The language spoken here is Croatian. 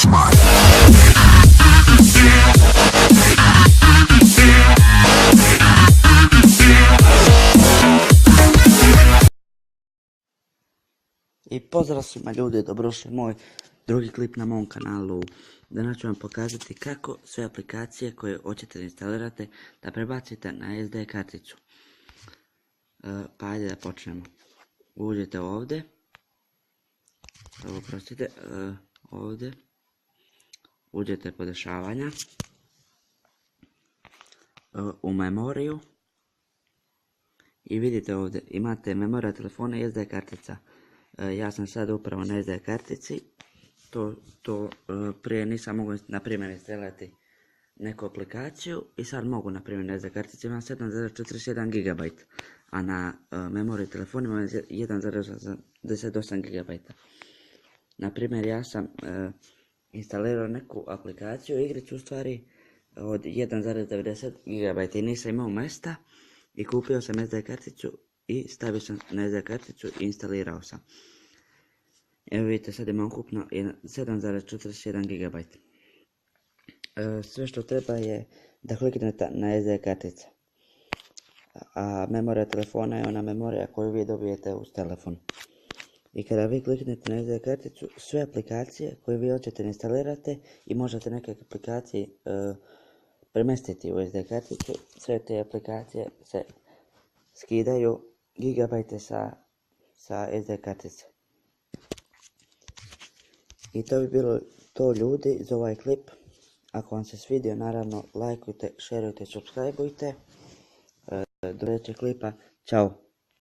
Smart. I pozdrav svima ljudi, dobrodošli moj drugi klip na mom kanalu. Danas ću vam pokazati kako sve aplikacije koje hoćete da instalirate da prebacite na SD karticu. Pa ajde da počnemo. Uđete ovdje. Ovdje. Uđete podešavanja. U memoriju. I vidite ovdje imate memorija telefona i SD kartica. Ja sam sad upravo na SD kartici, to prije nisam mogao na primjer instalirati neku aplikaciju i sad mogu na primjer na SD kartici imam 7,41 GB, a na memoriji telefona imam 1,88 GB. Na primjer ja sam instalirao neku aplikaciju, igricu u stvari od 1,90 GB i nisam imao mjesta i kupio sam SD karticu i stavio sam na SD karticu i instalirao sam. Evo vidite, sad imam ukupno 7,41 GB. Sve što treba je da kliknete na SD kartice. A memorija telefona je ona memorija koju vi dobijete uz telefon. I kada vi kliknete na SD karticu, sve aplikacije koje vi hoćete instalirate i možete neke aplikacije premestiti u SD karticu, sve te aplikacije se skidaju gigabajte sa SD kartice. I to bi bilo to ljudi za ovaj klip. Ako vam se svidio, naravno lajkujte, šerujte, subscribeujte. Do sljedećeg klipa, čao!